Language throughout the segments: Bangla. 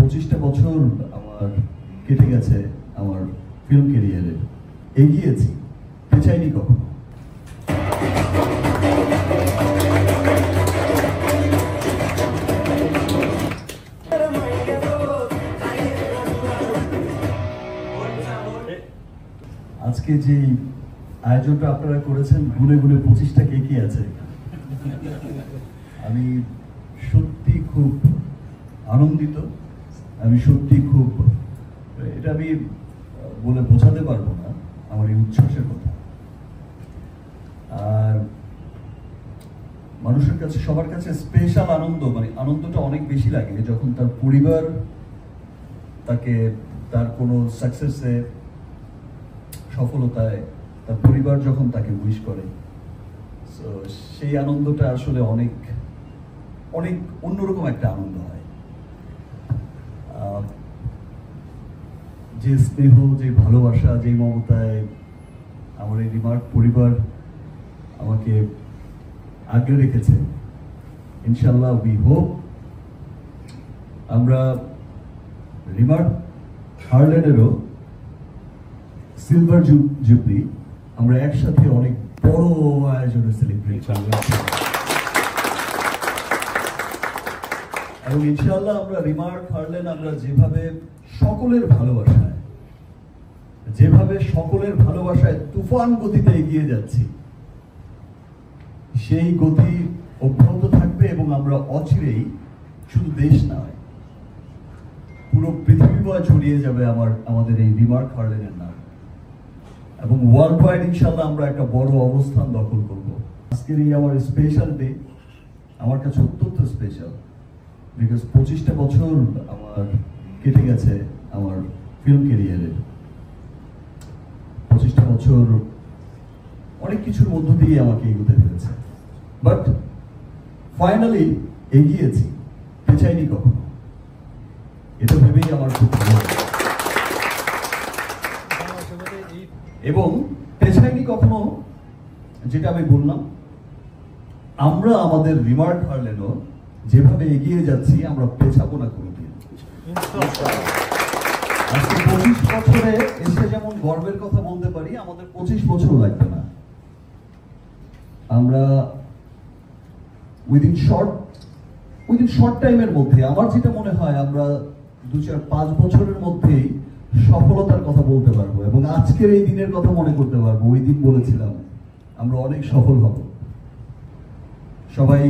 25টা বছর আমার কেটে গেছে আমার ফিল্ম ক্যারিয়ারে। এগিয়েছি, পেছাইনি কখনো। আজকে যে আয়োজনটা আপনারা করেছেন, গুনে গুনে 25টা কেকই আছে। আমি সত্যি খুব আনন্দিত, আমি সত্যি খুব, এটা আমি বলে বোঝাতে পারবো না আমার এই উচ্ছ্বাসের কথা। আর মানুষের কাছে, সবার কাছে স্পেশাল আনন্দ, মানে আনন্দটা অনেক বেশি লাগে যখন তার পরিবার তাকে তার কোনো সাকসেসে, সফলতায় তার পরিবার যখন তাকে উইশ করে, সো সেই আনন্দটা আসলে অনেক অনেক অন্যরকম একটা আনন্দ হয়। যে স্নেহ, যে ভালোবাসা, যে মমতায় আমার এই রিমার্ক পরিবার আমাকে আগলে রেখেছে, ইনশাল্লাহ উই হোপ আমরা রিমার্ক হার্ল্যান্ডেরও সিলভার জুবলি আমরা একসাথে অনেক বড় আয়োজনে সেলিব্রেট করব এবং ইনশাআল্লাহ আমরা রিমার্ক হার্ল্যান্ড আমরা যেভাবে সকলের ভালোবাসায় তুফান গতিতে এগিয়ে যাচ্ছি, সেই গতি অব্যাহত থাকবে এবং আমরা অচিরেই শুধু দেশ নয়, পুরো পৃথিবীময় ছড়িয়ে যাবে আমাদের এই রিমার্ক হার্ল্যান্ডের নাম, এবং ওয়ার্ল্ড ওয়াইড ইনশাআল্লাহ আমরা একটা বড় অবস্থান দখল করব। আজকের এই আমার স্পেশাল ডে আমার কাছে অত্যন্ত স্পেশাল, বিকজ 25টা বছর আমার কেটে গেছে আমার ফিল্ম ক্যারিয়ারে। 25টা বছর অনেক কিছুর মধ্য দিয়ে আমাকে এগোতে হয়েছে, বাট ফাইনালি এগিয়েছি, পেছাইনি কখনো। এটা ভেবেই আমার খুব ভালো লাগে। এবং পেছাইনি কখনো, যেটা আমি বললাম, আমরা আমাদের রিমার্ক হার্ল্যান্ডও যেভাবে এগিয়ে যাচ্ছি আমরা পেছাবো না কোনোদিন। আজকে 25 বছরে এসে যেমন গর্বের কথা বলতে পারি, আমাদের 25 বছর লাগবে না। আমরা উইদিন শর্ট টাইমের মধ্যে, আমার যেটা মনে হয়, আমরা 2-4-5 বছরের মধ্যেই সফলতার কথা বলতে পারবো এবং আজকের এই দিনের কথা মনে করতে পারবো। ওই দিন বলেছিলাম আমরা অনেক সফল হব। সবাই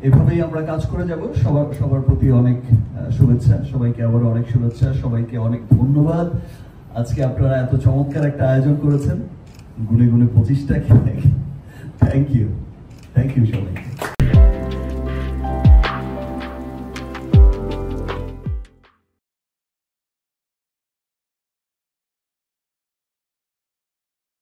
এভাবেই আমরা কাজ করে যাব। সবার প্রতি অনেক শুভেচ্ছা, সবাইকে আবার অনেক শুভেচ্ছা, সবাইকে অনেক ধন্যবাদ। আজকে আপনারা এত চমৎকার একটা আয়োজন করেছেন, গুনে গুনে 25টা। থ্যাংক ইউ সবাইকে।